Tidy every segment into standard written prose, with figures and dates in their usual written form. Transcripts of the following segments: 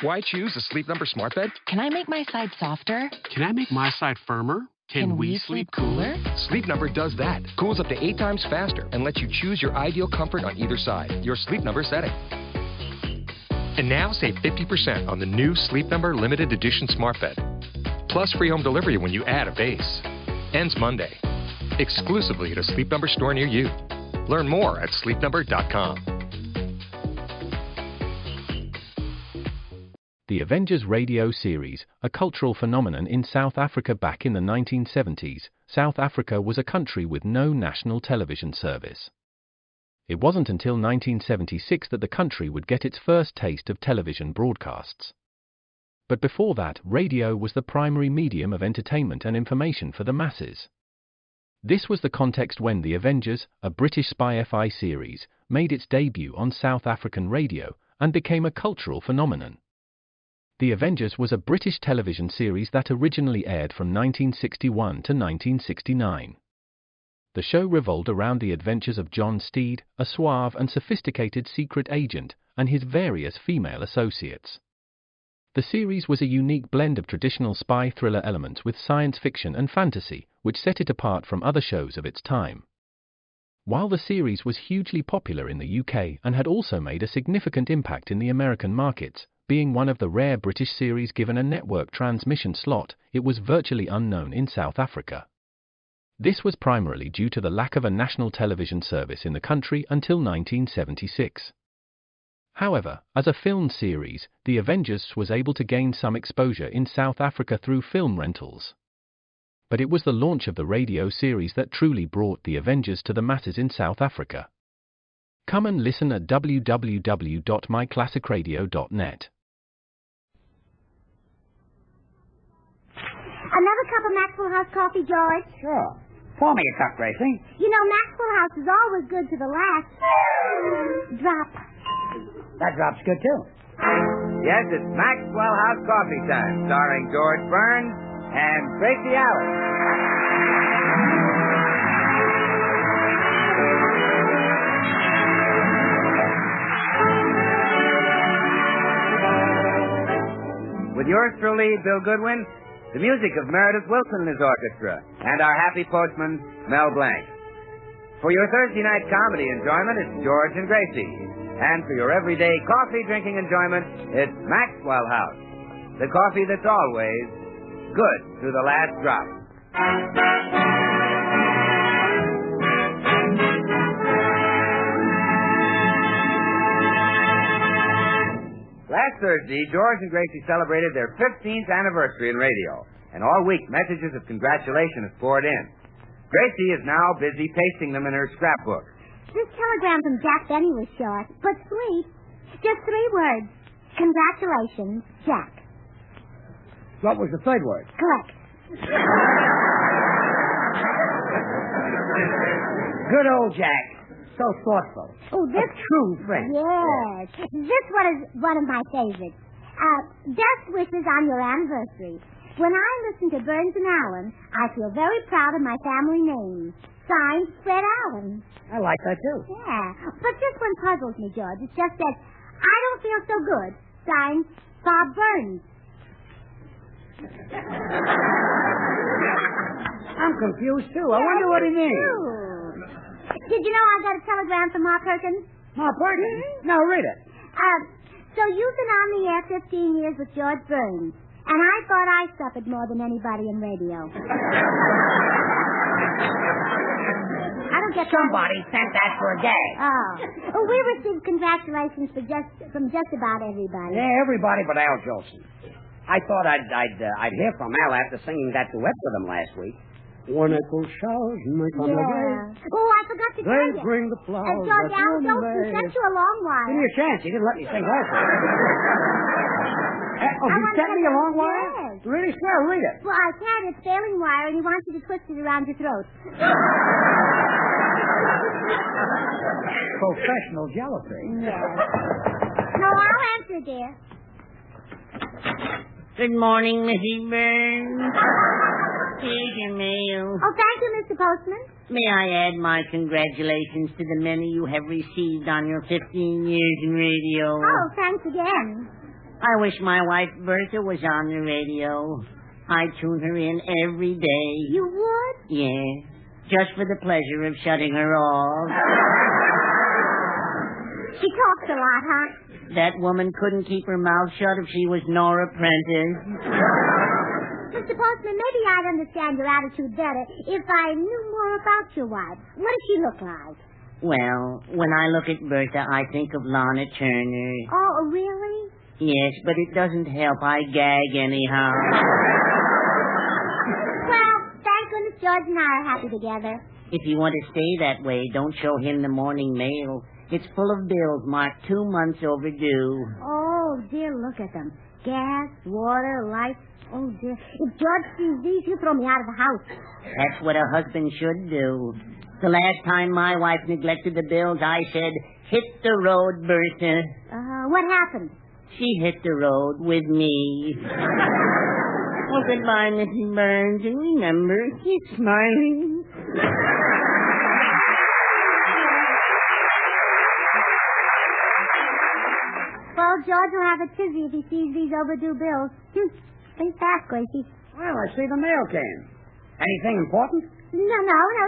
Why choose a Sleep Number smart bed? Can I make my side softer? Can I make my side firmer? Can we sleep cooler? Sleep Number does that. Cools up to 8 times faster and lets you choose your ideal comfort on either side. Your Sleep Number setting. And now save 50% on the new Sleep Number Limited Edition smart bed. Plus free home delivery when you add a base. Ends Monday. Exclusively at a Sleep Number store near you. Learn more at sleepnumber.com. The Avengers radio series, a cultural phenomenon in South Africa back in the 1970s. South Africa was a country with no national television service. It wasn't until 1976 that the country would get its first taste of television broadcasts. But before that, radio was the primary medium of entertainment and information for the masses. This was the context when The Avengers, a British spy FI series, made its debut on South African radio and became a cultural phenomenon. The Avengers was a British television series that originally aired from 1961 to 1969. The show revolved around the adventures of John Steed, a suave and sophisticated secret agent, and his various female associates. The series was a unique blend of traditional spy thriller elements with science fiction and fantasy, which set it apart from other shows of its time. While the series was hugely popular in the UK and had also made a significant impact in the American markets, being one of the rare British series given a network transmission slot, it was virtually unknown in South Africa. This was primarily due to the lack of a national television service in the country until 1976. However, as a film series, The Avengers was able to gain some exposure in South Africa through film rentals. But it was the launch of the radio series that truly brought The Avengers to the masses in South Africa. Come and listen at www.myclassicradio.net. Another cup of Maxwell House coffee, George? Sure. Pour me a cup, Gracie. You know, Maxwell House is always good to the last drop. That drop's good, too. Yes, it's Maxwell House coffee time, starring George Burns and Gracie Allen. With yours truly, Bill Goodwin, the music of Meredith Wilson and his orchestra, and our happy postman, Mel Blanc. For your Thursday night comedy enjoyment, it's George and Gracie. And for your everyday coffee-drinking enjoyment, it's Maxwell House, the coffee that's always good to the last drop. Last Thursday, George and Gracie celebrated their 15th anniversary in radio, and all week messages of congratulations poured in. Gracie is now busy pasting them in her scrapbook. This telegram from Jack Benny was short, but sweet. Just 3 words. Congratulations, Jack. What was the third word? Correct. Good old Jack. So thoughtful. Oh, this... A true friend. Yes. This one is one of my favorites. Best wishes on your anniversary. When I listen to Burns and Allen, I feel very proud of my family name. Signed, Fred Allen. I like that, too. Yeah. But this one puzzles me, George. It just says, I don't feel so good. Signed, Bob Burns. I'm confused, too. I wonder what he means. Did you know I got a telegram from Ma Perkins? Ma Perkins? Mm-hmm. No, read it. So you've been on the air 15 years with George Burns, and I thought I suffered more than anybody in radio. I don't get Somebody sent that for a gag. Oh. We received congratulations from just about everybody. Yeah, everybody but Al Jolson. I thought I'd hear from Al after singing that duet with him last week. When April showers may come again. Oh, I forgot to tell you. They bring the flowers. George, Al Jolson sent you a long wire. Give me a chance. He didn't let me sing last week. He sent me a long wire? Yes. Really? Swell, read it. Well, I can't. It's failing wire, and he wants you to twist it around your throat. Professional jealousy. Yes. No, I'll answer, dear. Good morning, Mrs. Burns. Here's your mail. Oh, thank you, Mr. Postman. May I add my congratulations to the many you have received on your 15 years in radio? Oh, thanks again. I wish my wife Bertha was on the radio. I'd tune her in every day. You would? Yeah, just for the pleasure of shutting her off. She talks a lot, huh? That woman couldn't keep her mouth shut if she was Nora Prentice. Mr. Postman, maybe I'd understand your attitude better if I knew more about your wife. What does she look like? Well, when I look at Bertha, I think of Lana Turner. Oh, really? Yes, but it doesn't help. I gag anyhow. Well, thank goodness George and I are happy together. If you want to stay that way, don't show him the morning mail. It's full of bills marked 2 months overdue. Oh, dear, look at them. Gas, water, lights. Oh, dear. If George sees these, he'll throw me out of the house. That's what a husband should do. The last time my wife neglected the bills, I said, hit the road, Bertha. What happened? She hit the road with me. Well, goodbye, Mrs. Burns, and remember, keep smiling. Well, George will have a tizzy if he sees these overdue bills. Think fast, Gracie. Well, I see the mail came. Anything important? No,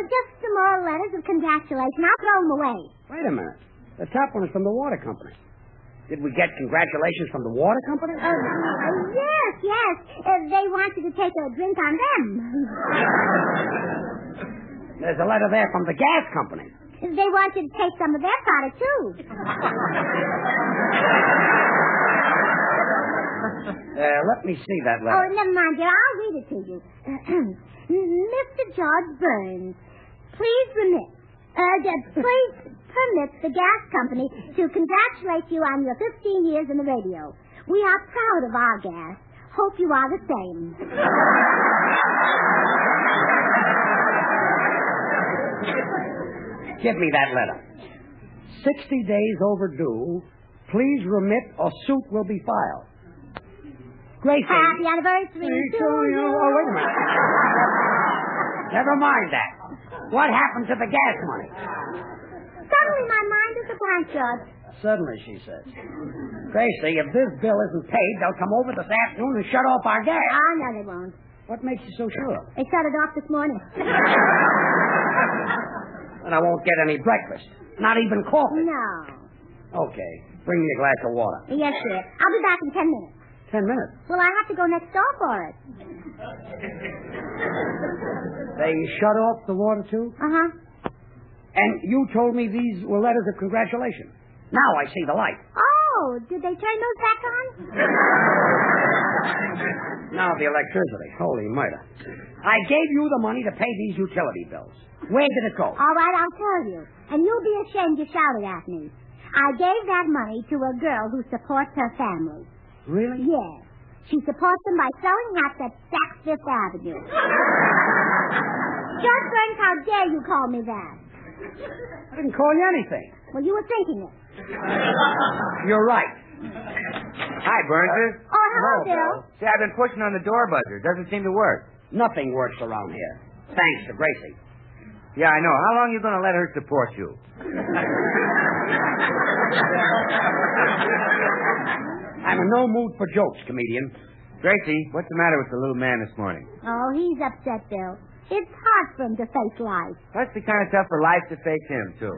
just some more letters of congratulation. I'll throw them away. Wait a minute. The top one is from the water company. Did we get congratulations from the water company? Yes. They want you to take a drink on them. There's a letter there from the gas company. They want you to take some of their product, too. Let me see that letter. Oh, never mind, dear. I'll read it to you. Mr. George Burns, please permit the gas company to congratulate you on your 15 years in the radio. We are proud of our gas. Hope you are the same. Give me that letter. 60 days overdue. Please remit or suit will be filed. Gracie. Happy anniversary to you. Oh, wait a minute. Never mind that. What happened to the gas money? Suddenly my mind is a blank, George. Suddenly, she says. Gracie, if this bill isn't paid, they'll come over this afternoon and shut off our gas. Oh, no, they won't. What makes you so sure? They shut it off this morning. And I won't get any breakfast. Not even coffee. No. Okay. Bring me a glass of water. Yes, dear. I'll be back in 10 minutes. 10 minutes? Well, I have to go next door for it. They shut off the water, too? Uh-huh. And you told me these were letters of congratulations. Now I see the light. Oh, did they turn those back on? Now the electricity. Holy murder. I gave you the money to pay these utility bills. Where did it go? All right, I'll tell you. And you'll be ashamed you shouted at me. I gave that money to a girl who supports her family. Really? Yes. She supports them by selling hats at Saks Fifth Avenue. Just Burns, how dare you call me that? I didn't call you anything. Well, you were thinking it. You're right. Hi, Burns. Oh, hello, Bill. See, I've been pushing on the door buzzer. Doesn't seem to work. Nothing works around here. Thanks to Gracie. Yeah, I know. How long are you going to let her support you? I'm in no mood for jokes, comedian. Gracie, what's the matter with the little man this morning? Oh, he's upset, Bill. It's hard for him to face life. Must be kind of tough for life to face him, too.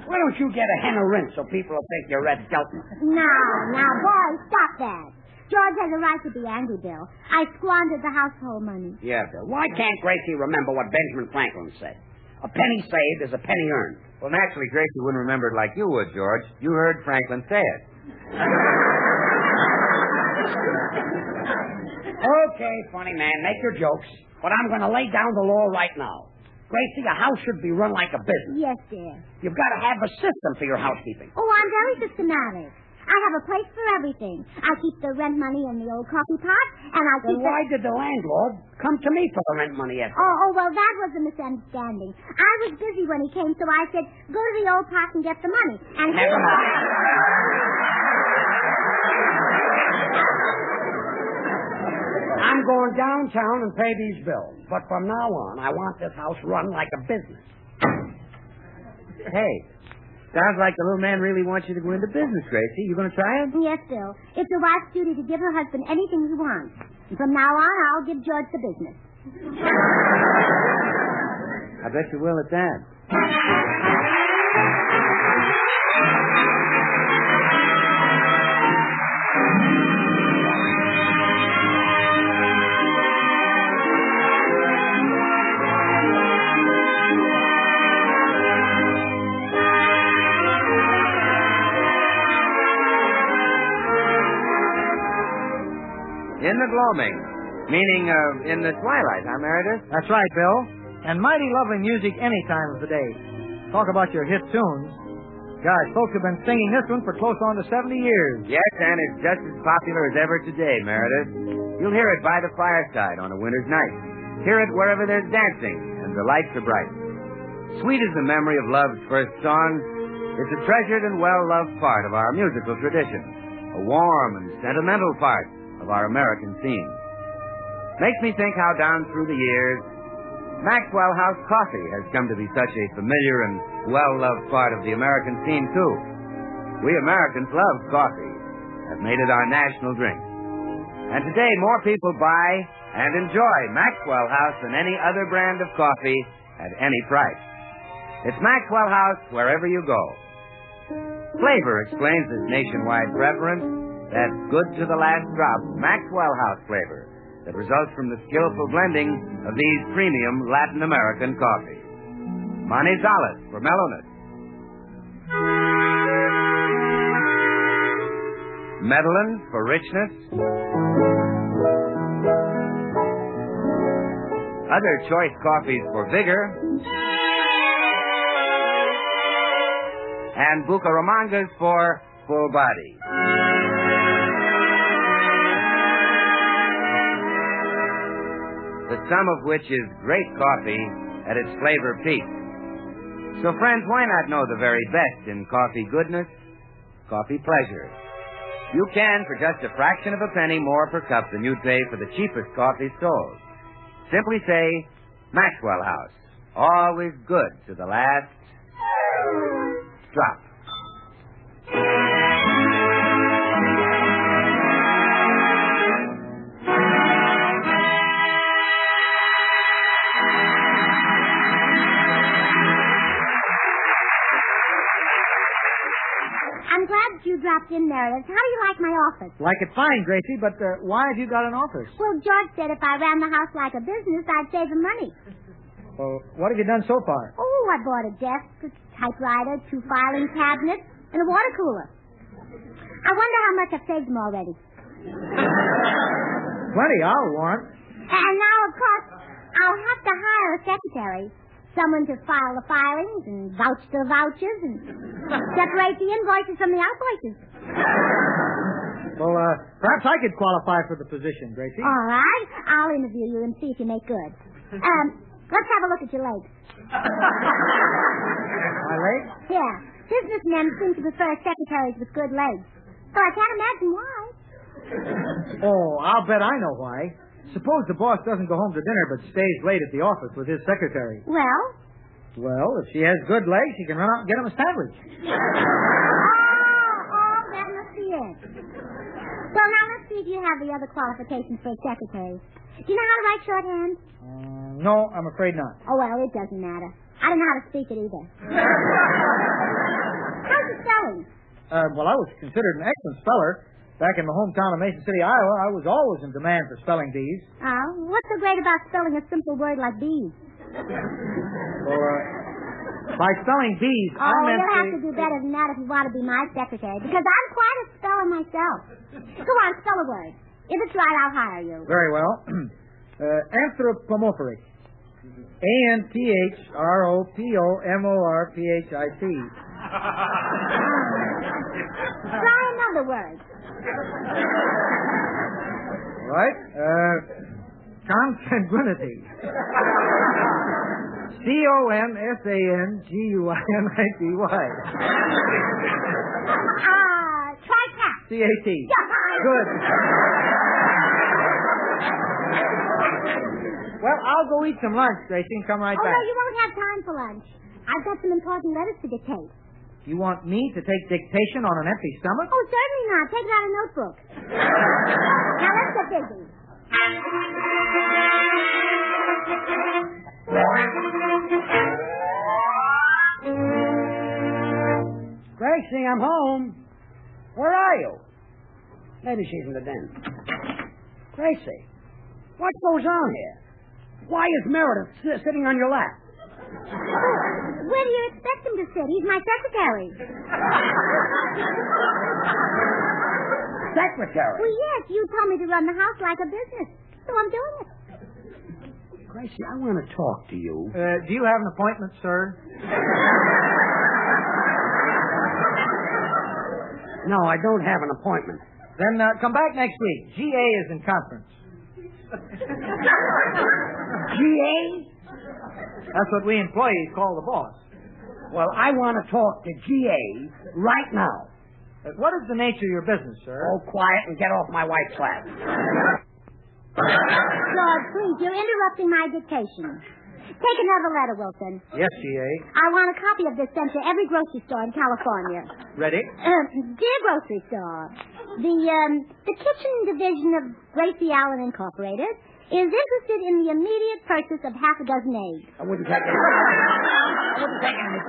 Why don't you get a hen of rinse so people will think you're Red Skelton? Now, boy, stop that. George has a right to be angry, Bill. I squandered the household money. Yeah, Bill. Why can't Gracie remember what Benjamin Franklin said? A penny saved is a penny earned. Well, naturally, Gracie wouldn't remember it like you would, George. You heard Franklin say it. Okay, funny man, make your jokes. But I'm going to lay down the law right now. Gracie, a house should be run like a business. Yes, dear. You've got to have a system for your housekeeping. Oh, I'm very systematic. I have a place for everything. I keep the rent money in the old coffee pot, and I keep Then why did the landlord come to me for the rent money yesterday? Oh, well, that was a misunderstanding. I was busy when he came, so I said, go to the old pot and get the money. And Never mind. I'm going downtown and pay these bills. But from now on, I want this house run like a business. Hey, Sounds like the little man really wants you to go into business, Gracie. You going to try it? Yes, Bill. It's a wife's duty to give her husband anything he wants. And from now on, I'll give George the business. I bet you will at that. In the gloaming, meaning in the twilight, huh, Meredith? That's right, Bill. And mighty lovely music any time of the day. Talk about your hit tunes. Gosh, folks have been singing this one for close on to 70 years. Yes, and it's just as popular as ever today, Meredith. You'll hear it by the fireside on a winter's night. Hear it wherever there's dancing and the lights are bright. Sweet is the memory of love's first song. It's a treasured and well-loved part of our musical tradition. A warm and sentimental part of our American theme. Makes me think how down through the years, Maxwell House coffee has come to be such a familiar and well-loved part of the American theme, too. We Americans love coffee, have made it our national drink. And today, more people buy and enjoy Maxwell House than any other brand of coffee at any price. It's Maxwell House wherever you go. Flavor explains this nationwide preference. That good to the last drop Maxwell House flavor that results from the skillful blending of these premium Latin American coffees. Manizales for mellowness. Medellin for richness. Other choice coffees for vigor. And Bucaramangas for full body. The sum of which is great coffee at its flavor peak. So, friends, why not know the very best in coffee goodness, coffee pleasure? You can for just a fraction of a penny more per cup than you'd pay for the cheapest coffee sold. Simply say, Maxwell House. Always good to the last drop. I'm glad you dropped in, Meredith. How do you like my office? Like it fine, Gracie, but why have you got an office? Well, George said if I ran the house like a business, I'd save him money. Well, what have you done so far? Oh, I bought a desk, a typewriter, 2 filing cabinets, and a water cooler. I wonder how much I've saved him already. Plenty, I'll warrant. And now, of course, I'll have to hire a secretary. Someone to file the filings and vouch the vouchers and separate the invoices from the outvoices. Well, perhaps I could qualify for the position, Gracie. All right. I'll interview you and see if you make good. Let's have a look at your legs. My legs? Yeah. Businessmen seem to prefer secretaries with good legs. But I can't imagine why. Oh, I'll bet I know why. Suppose the boss doesn't go home to dinner but stays late at the office with his secretary. Well? Well, if she has good legs, she can run out and get him a sandwich. Oh, that must be it. Well, now let's see if you have the other qualifications for a secretary. Do you know how to write shorthand? No, I'm afraid not. Oh, well, it doesn't matter. I don't know how to speak it either. How's your spelling? Well, I was considered an excellent speller. Back in my hometown of Mason City, Iowa, I was always in demand for spelling bees. Oh, what's so great about spelling a simple word like bees? Well, by spelling bees, I meant you'll have to do better than that if you want to be my secretary, because I'm quite a speller myself. Go on, spell a word. If it's right, I'll hire you. Very well. Anthropomorphic. ANTHROPOMORPHIC. Try another word. Right? Consanguinity. CONSANGUINITY. Try cat. CAT. Good. Well, I'll go eat some lunch, Gracie, and come right back. No, you won't have time for lunch. I've got some important letters to dictate. You want me to take dictation on an empty stomach? Oh, certainly not. Take it out of a notebook. Now, let's get busy. Gracie, I'm home. Where are you? Maybe she's in the den. Gracie, what goes on here? Why is Meredith sitting on your lap? Where do you expect him to sit? He's my secretary. Secretary? Well, yes, you told me to run the house like a business, so I'm doing it. Gracie, I want to talk to you. Do you have an appointment, sir? No, I don't have an appointment. Then come back next week. GA is in conference. GA? That's what we employees call the boss. Well, I want to talk to GA right now. What is the nature of your business, sir? Oh, quiet and get off my wife's lap. George, please, you're interrupting my dictation. Take another letter, Wilson. Yes, GA. I want a copy of this sent to every grocery store in California. Ready? Dear grocery store, the kitchen division of Gracie Allen Incorporated is interested in the immediate purchase of half a dozen eggs. I wouldn't take any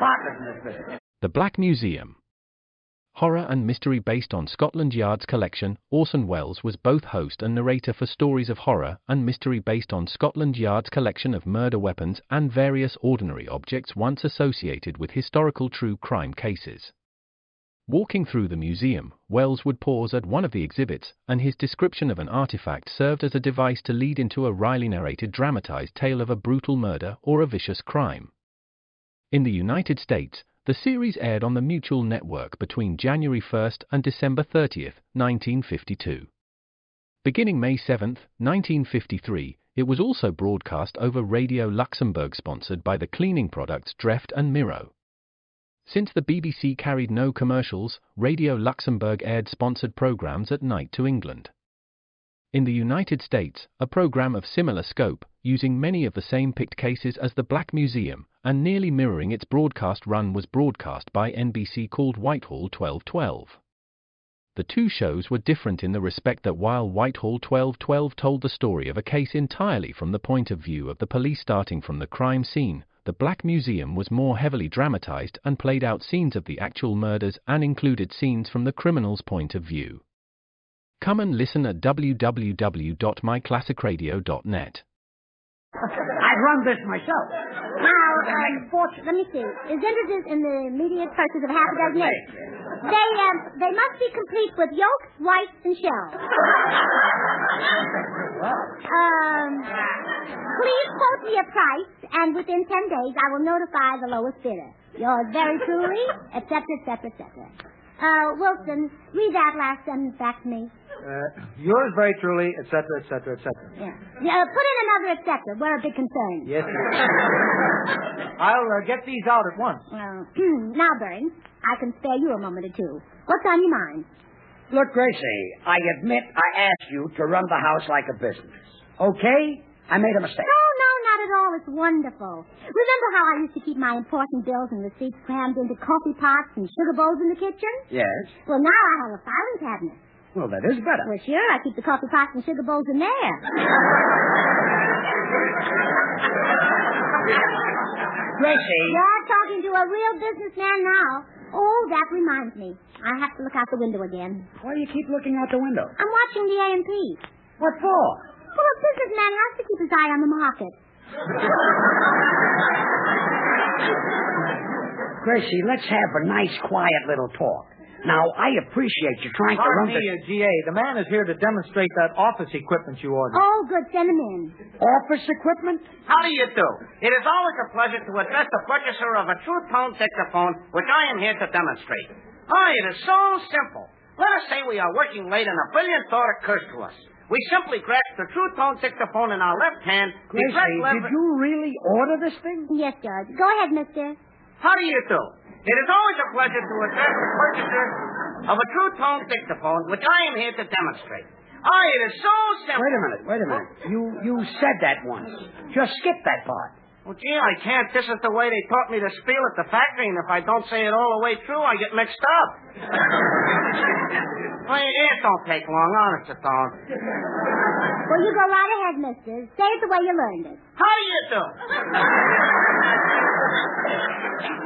partners in this business. The Black Museum. Horror and mystery based on Scotland Yard's collection, Orson Welles was both host and narrator for stories of horror and mystery based on Scotland Yard's collection of murder weapons and various ordinary objects once associated with historical true crime cases. Walking through the museum, Welles would pause at one of the exhibits, and his description of an artifact served as a device to lead into a wryly narrated dramatized tale of a brutal murder or a vicious crime. In the United States, the series aired on the Mutual Network between January 1st and December 30th, 1952. Beginning May 7th, 1953, it was also broadcast over Radio Luxembourg, sponsored by the cleaning products Dreft and Miro. Since the BBC carried no commercials, Radio Luxembourg aired sponsored programs at night to England. In the United States, a program of similar scope, using many of the same picked cases as the Black Museum, and nearly mirroring its broadcast run, was broadcast by NBC, called Whitehall 1212. The two shows were different in the respect that while Whitehall 1212 told the story of a case entirely from the point of view of the police starting from the crime scene, the Black Museum was more heavily dramatized and played out scenes of the actual murders and included scenes from the criminal's point of view. Come and listen at www.myclassicradio.net. I'd run this myself. Now, let me see. Is interested in the immediate purchase of half a dozen eggs. They must be complete with yolks, whites, and shells. Please quote me a price, and within 10 days I will notify the lowest bidder. Yours very truly, etc., etc., etc. Wilson, read that last sentence back to me. Yours very truly, etc., etc., etc. Yeah. Put in another etc. We're a bit concerned. Yes, sir. I'll get these out at once. Well, now, Burns, I can spare you a moment or two. What's on your mind? Look, Gracie, I admit I asked you to run the house like a business. Okay? I made a mistake. No, not at all. It's wonderful. Remember how I used to keep my important bills and receipts crammed into coffee pots and sugar bowls in the kitchen? Yes. Well, now I have a filing cabinet. Well, that is better. Well, sure. I keep the coffee pots and sugar bowls in there. Gracie. You're talking to a real businessman now. Oh, that reminds me. I have to look out the window again. Why do you keep looking out the window? I'm watching the A&P. What for? Well, a businessman has to keep his eye on the market. Gracie, let's have a nice, quiet little talk. Now, I appreciate you trying to run the GA. The man is here to demonstrate that office equipment you ordered. Oh, good. Send him in. Office equipment? How do you do? It is always a pleasure to address the purchaser of a true-tone dictaphone, which I am here to demonstrate. It is so simple. Let us say we are working late and a brilliant thought occurs to us. We simply grasp the true-tone dictaphone in our left hand. Gracie, did you really order this thing? Yes, George. Go ahead, mister. How do you do? It is always a pleasure to address the purchaser of a true-tone dictaphone, which I am here to demonstrate. It is so simple. Wait a minute. You said that once. Just skip that part. Oh, gee, I can't. This is the way they taught me to spiel at the factory, and if I don't say it all the way through, I get mixed up. Well, it don't take long, honest it don't. Well, you go right ahead, mister. Say it the way you learned it. How do you do?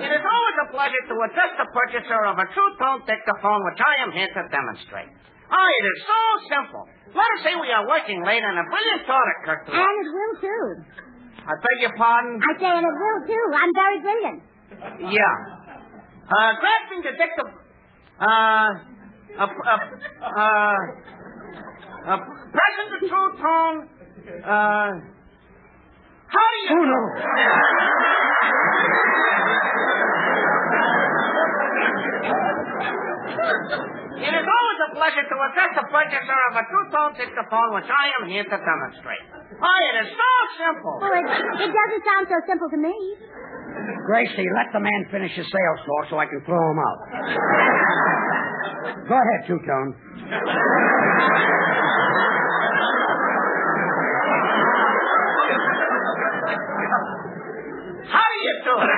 It is always a pleasure to address the purchaser of a true-tone dictaphone, which I am here to demonstrate. It is so simple. Let us say we are working late and a brilliant thought occurred to us. And it will, too. I beg your pardon? I say, and it will, too. I'm very brilliant. Yeah. Grasping the pressing the true tone, how do you... Oh, no. It is always a pleasure to address the purchaser of a true-tone dictaphone, which I am here to demonstrate. It is so simple. Oh, it doesn't sound so simple to me. Gracie, let the man finish his sales talk so I can throw him out. Go ahead, Two-Tone. How do you do it?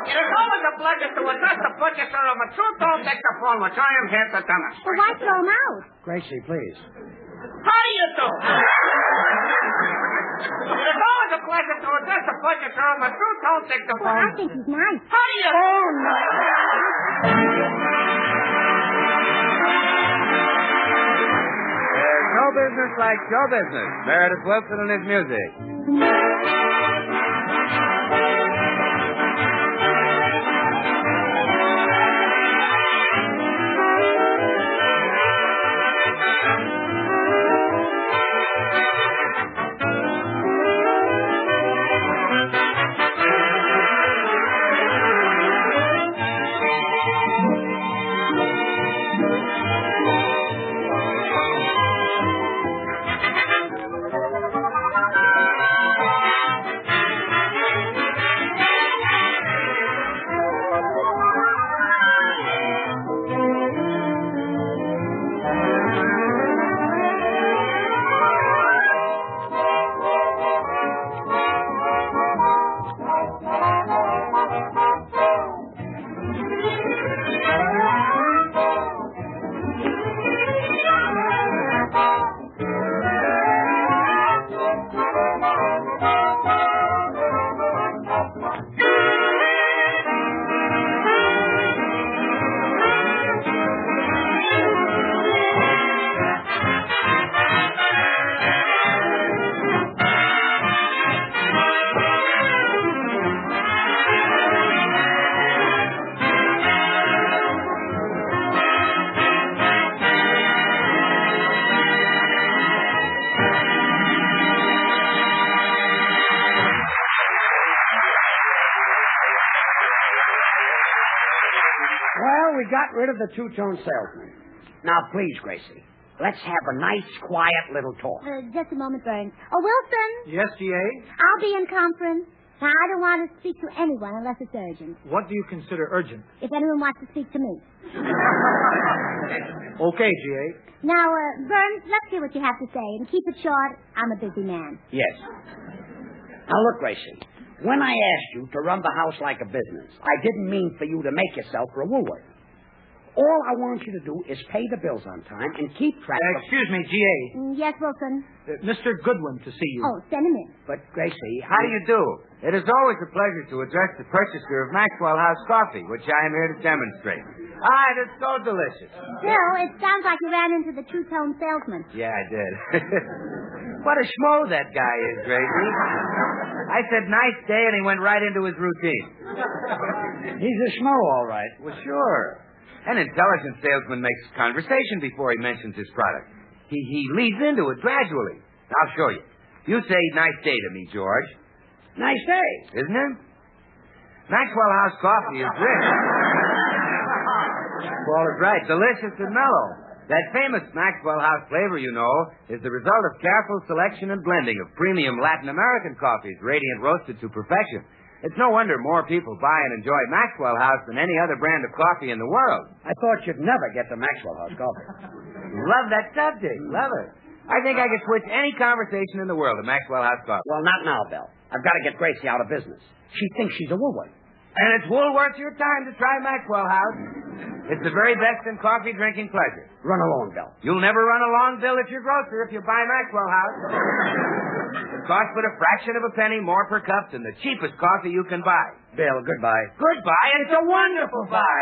It is always a pleasure to address the purchaser of a true-tone dictaphone, which I am here to demonstrate. Well, why throw him out? Gracie, please. How do you do? It is always a pleasure to address the purchaser of a true-tone dictaphone. Well, I think he's nice. How do you... Oh, no. There's no business like show business. Meredith Wilson and his music. Well, we got rid of the two-tone salesman. Now, please, Gracie, let's have a nice, quiet little talk. Just a moment, Burns. Oh, Wilson. Yes, G.A.? I'll be in conference. Now, I don't want to speak to anyone unless it's urgent. What do you consider urgent? If anyone wants to speak to me. Okay, G.A. Now, Burns, let's hear what you have to say, and keep it short. I'm a busy man. Yes. Now, look, Gracie, when I asked you to run the house like a business, I didn't mean for you to make yourself for a Woolworth. All I want you to do is pay the bills on time and keep track of... Excuse me, G.A. Yes, Wilson? Mr. Goodwin to see you. Oh, send him in. But, Gracie, How do you do? It is always a pleasure to address the purchaser of Maxwell House coffee, which I am here to demonstrate. It is so delicious. Still, it sounds like you ran into the two-tone salesman. Yeah, I did. What a schmo that guy is, Gracie. I said, nice day, and he went right into his routine. He's a schmo, all right. Well, sure. An intelligent salesman makes conversation before he mentions his product. He leads into it gradually. I'll show you. You say nice day to me, George. Nice day. Isn't it? Maxwell House coffee is rich. Paul is right. Delicious and mellow. That famous Maxwell House flavor, you know, is the result of careful selection and blending of premium Latin American coffees, radiant roasted to perfection. It's no wonder more people buy and enjoy Maxwell House than any other brand of coffee in the world. I thought you'd never get the Maxwell House coffee. Love that subject. Love it. I think I could switch any conversation in the world to Maxwell House Coffee. Well, not now, Bill. I've got to get Gracie out of business. She thinks she's a Woolworth. And it's well worth your time to try Maxwell House. It's the very best in coffee drinking pleasure. Run along, Bill. You'll never run a long bill at your grocer if you buy Maxwell House. It costs but a fraction of a penny more per cup than the cheapest coffee you can buy. Bill, goodbye. Goodbye, and it's a wonderful buy.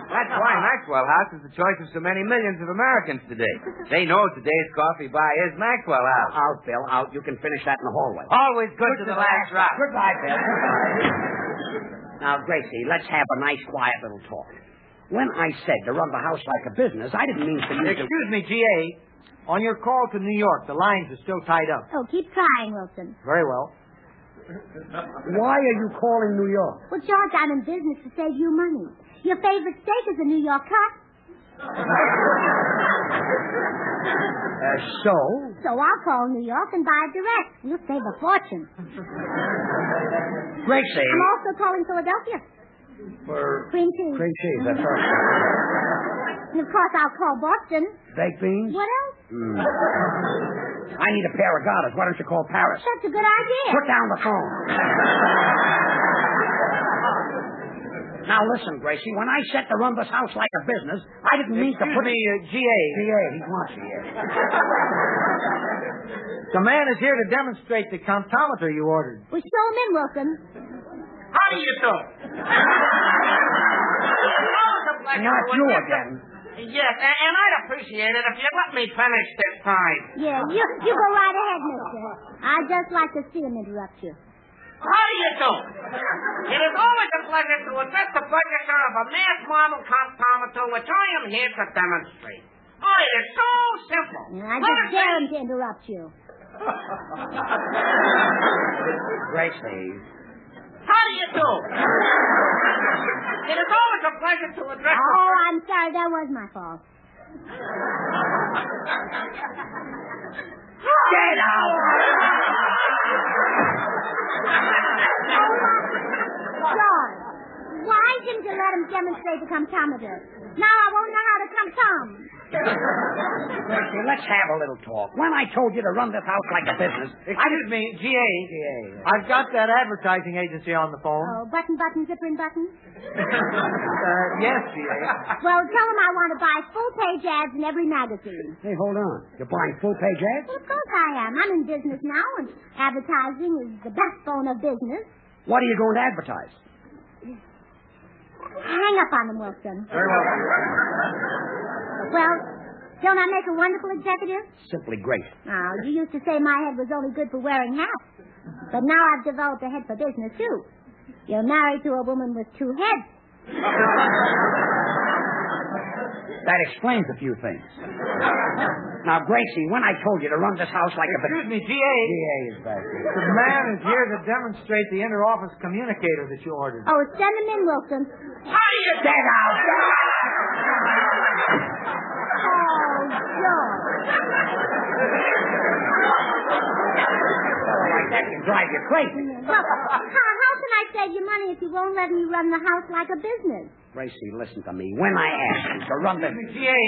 That's why Maxwell House is the choice of so many millions of Americans today. They know today's coffee buy is Maxwell House. Out, Bill, out. You can finish that in the hallway. Always good to the last drop. Goodbye, Bill. Now, Gracie, let's have a nice, quiet little talk. When I said to run the house like a business, I didn't mean for you to... Excuse me, G.A. On your call to New York, the lines are still tied up. Oh, keep trying, Wilson. Very well. Why are you calling New York? Well, George, I'm in business to save you money. Your favorite steak is a New York cut. So? So I'll call New York and buy it direct. You'll save a fortune. Gracie. I'm also calling Philadelphia. For cream cheese. Cream cheese, that's right. And of course I'll call Boston. Baked beans? What else? I need a pair of garters. Why don't you call Paris? That's a good idea. Put down the phone. Now listen, Gracie, when I said to run this house like a business, I didn't mean to put... Excuse me, G.A. G.A., he wants you here. The man is here to demonstrate the comptometer you ordered. Well, show him in, Wilson. How do you do? Not you again. Yes, and I'd appreciate it if you'd let me finish this time. Yeah, you go right ahead, mister. I'd just like to see him interrupt you. How do you do? It is always a pleasure to address the purchaser of a mass model comptometer, which I am here to demonstrate. Oh, it is so simple. I just dare him to interrupt you. Gracie. How do you do? It is always a pleasure to address Oh, I'm sorry. That was my fault. Get out! George, why didn't you let him demonstrate the comptometer? Now I won't know how to come. Gracie, let's have a little talk. When I told you to run this house like a business... Excuse me, G.A. I've got that advertising agency on the phone. Oh, button, zipper, and button? Yes, G.A. Well, tell him I want to buy full-page ads in every magazine. Hey, hold on. You're buying full-page ads? Well, of course I am. I'm in business now, and advertising is the backbone of business. What are you going to advertise? Hang up on him, Wilson. Very well. Well, don't I make a wonderful executive? Simply great. Now, you used to say my head was only good for wearing hats. But now I've developed a head for business, too. You're married to a woman with two heads. That explains a few things. Now, Gracie, when I told you to run this house like a... Excuse me, G.A. G.A. is back here. The man is here to demonstrate the inter-office communicator that you ordered. Oh, send him in, Wilson. How do you Get out! Oh, George. Like that can drive you crazy. Well, how can I save you money if you won't let me run the house like a business? Gracie, listen to me. When I asked you to run this... G.A.,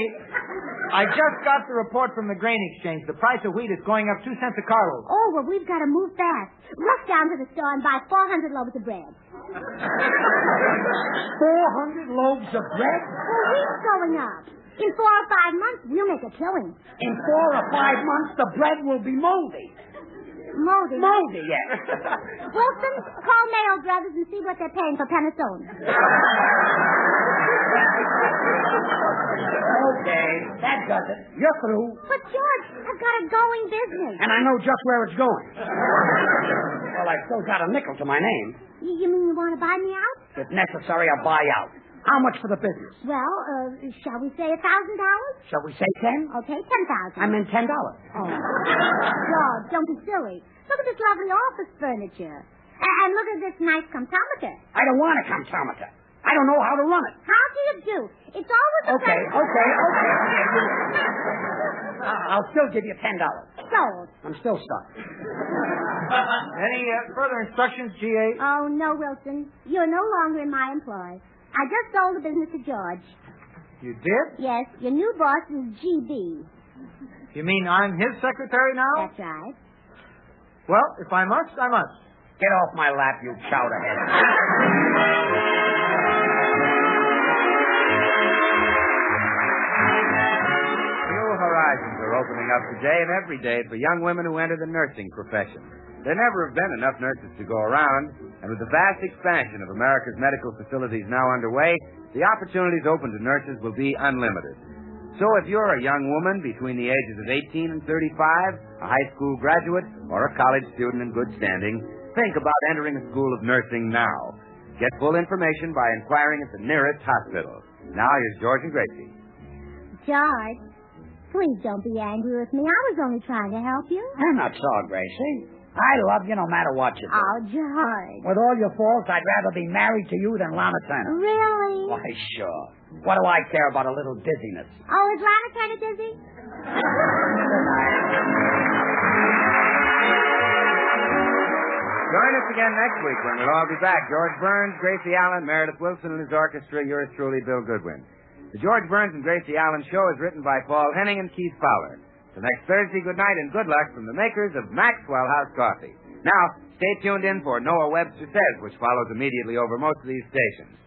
I just got the report from the grain exchange. The price of wheat is going up 2 cents a carload. Oh, well, we've got to move fast. Rush down to the store and buy 400 loaves of bread. 400 loaves of bread? Well, wheat's going up. In 4 or 5 months, we'll make a killing. In 4 or 5 months, the bread will be moldy. Moldy? Moldy, yes. Wilson, call Mayo Brothers and see what they're paying for penicillin. Okay, that does it. You're through. But, George, I've got a going business. And I know just where it's going. Well, I've still got a nickel to my name. You mean you want to buy me out? If necessary, I'll buy out. How much for the business? Well, shall we say $1,000? Shall we say 10? Okay, 10,000. I meant $10. Oh. George, don't be silly. Look at this lovely office furniture. And look at this nice comptometer. I don't want a comptometer. I don't know how to run it. How do you do? It's always the Okay. same. I'll still give you $10. Sold. I'm still stuck. Any further instructions, G.A.? Oh, no, Wilson. You're no longer in my employ. I just sold the business to George. You did? Yes, your new boss is G.B. You mean I'm his secretary now? That's right. Well, if I must, I must. Get off my lap, you chowderhead. New horizons are opening up today and every day for young women who enter the nursing profession. There never have been enough nurses to go around, and with the vast expansion of America's medical facilities now underway, the opportunities open to nurses will be unlimited. So if you're a young woman between the ages of 18 and 35, a high school graduate, or a college student in good standing, think about entering a school of nursing now. Get full information by inquiring at the nearest hospital. Now here's George and Gracie. George, please don't be angry with me. I was only trying to help you. I'm not sorry, Gracie. I love you no matter what you do. Oh, George. With all your faults, I'd rather be married to you than Lana Turner. Really? Why, sure. What do I care about a little dizziness? Oh, is Lana Turner dizzy? Join us again next week when we'll all be back. George Burns, Gracie Allen, Meredith Wilson and his orchestra, yours truly, Bill Goodwin. The George Burns and Gracie Allen show is written by Paul Henning and Keith Fowler. Till next Thursday, good night and good luck from the makers of Maxwell House Coffee. Now, stay tuned in for Noah Webster Says, which follows immediately over most of these stations.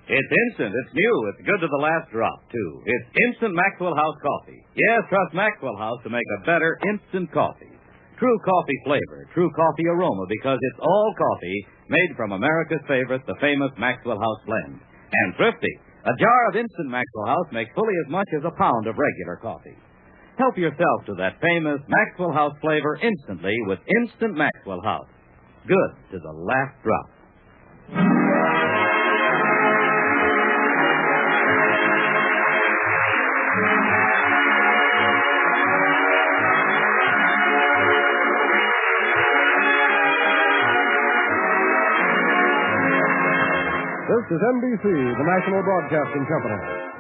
It's instant. It's new. It's good to the last drop, too. It's instant Maxwell House coffee. Yes, trust Maxwell House to make a better instant coffee. True coffee flavor, true coffee aroma, because it's all coffee made from America's favorite, the famous Maxwell House blend. And thrifty. A jar of instant Maxwell House makes fully as much as a pound of regular coffee. Help yourself to that famous Maxwell House flavor instantly with Instant Maxwell House. Good to the last drop. This is NBC, the National Broadcasting Company.